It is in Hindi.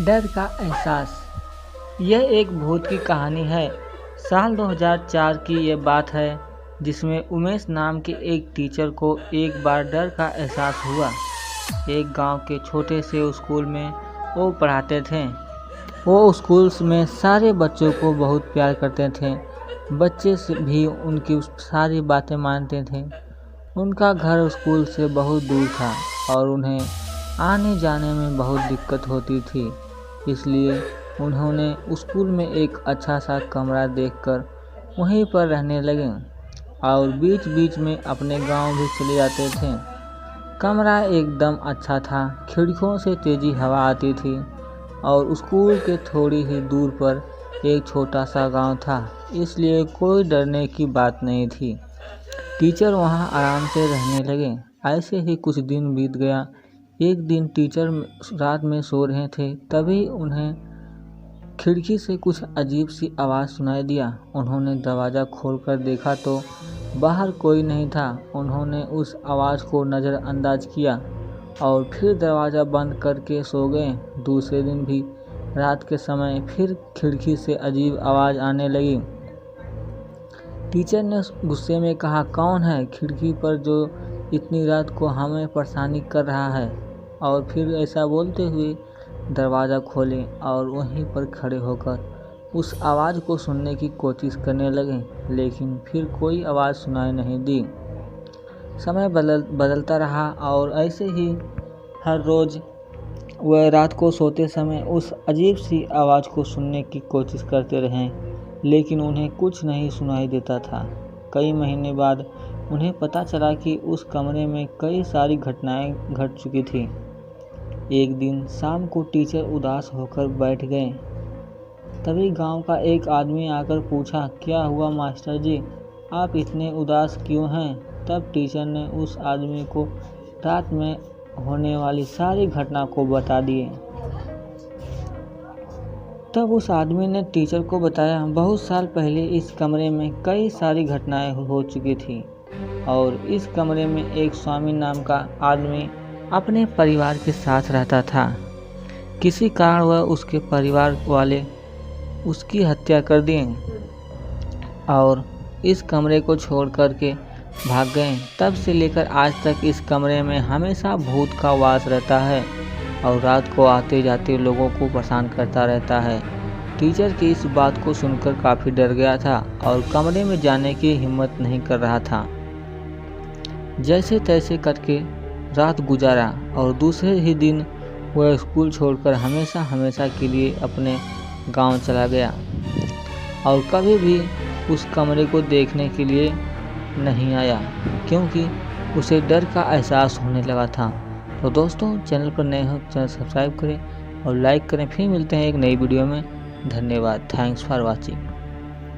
डर का एहसास। यह एक भूत की कहानी है। साल 2004 की ये बात है, जिसमें उमेश नाम के एक टीचर को एक बार डर का एहसास हुआ। एक गांव के छोटे से स्कूल में वो पढ़ाते थे। वो स्कूल में सारे बच्चों को बहुत प्यार करते थे। बच्चे भी उनकी सारी बातें मानते थे। उनका घर स्कूल से बहुत दूर था और उन्हें आने जाने में बहुत दिक्कत होती थी। इसलिए उन्होंने स्कूल में एक अच्छा सा कमरा देखकर वहीं पर रहने लगे और बीच बीच में अपने गांव भी चले जाते थे। कमरा एकदम अच्छा था, खिड़कियों से तेज़ी हवा आती थी और स्कूल के थोड़ी ही दूर पर एक छोटा सा गांव था, इसलिए कोई डरने की बात नहीं थी। टीचर वहां आराम से रहने लगे। ऐसे ही कुछ दिन बीत गया। एक दिन टीचर रात में सो रहे थे, तभी उन्हें खिड़की से कुछ अजीब सी आवाज़ सुनाई दिया। उन्होंने दरवाज़ा खोलकर देखा तो बाहर कोई नहीं था। उन्होंने उस आवाज़ को नज़रअंदाज किया और फिर दरवाज़ा बंद करके सो गए। दूसरे दिन भी रात के समय फिर खिड़की से अजीब आवाज़ आने लगी। टीचर ने गुस्से में कहा, कौन है खिड़की पर जो इतनी रात को हमें परेशानी कर रहा है? और फिर ऐसा बोलते हुए दरवाज़ा खोले और वहीं पर खड़े होकर उस आवाज़ को सुनने की कोशिश करने लगे, लेकिन फिर कोई आवाज़ सुनाई नहीं दी। समय बदलता रहा और ऐसे ही हर रोज़ वह रात को सोते समय उस अजीब सी आवाज़ को सुनने की कोशिश करते रहे, लेकिन उन्हें कुछ नहीं सुनाई देता था। कई महीने बाद उन्हें पता चला कि उस कमरे में कई सारी घटनाएं घट चुकी थी। एक दिन शाम को टीचर उदास होकर बैठ गए। तभी गांव का एक आदमी आकर पूछा, क्या हुआ मास्टर जी, आप इतने उदास क्यों हैं? तब टीचर ने उस आदमी को रात में होने वाली सारी घटना को बता दिए। तब उस आदमी ने टीचर को बताया, बहुत साल पहले इस कमरे में कई सारी घटनाएं हो चुकी थी और इस कमरे में एक स्वामी नाम का आदमी अपने परिवार के साथ रहता था। किसी कारण वह उसके परिवार वाले उसकी हत्या कर दिए और इस कमरे को छोड़ कर के भाग गए। तब से लेकर आज तक इस कमरे में हमेशा भूत का वास रहता है और रात को आते जाते लोगों को परेशान करता रहता है। टीचर की इस बात को सुनकर काफ़ी डर गया था और कमरे में जाने की हिम्मत नहीं कर रहा था। जैसे तैसे करके रात गुजारा और दूसरे ही दिन वह स्कूल छोड़कर हमेशा के लिए अपने गांव चला गया और कभी भी उस कमरे को देखने के लिए नहीं आया, क्योंकि उसे डर का एहसास होने लगा था। तो दोस्तों, चैनल पर नए हो चैनल सब्सक्राइब करें और लाइक करें। फिर मिलते हैं एक नई वीडियो में। धन्यवाद। Thanks for watching.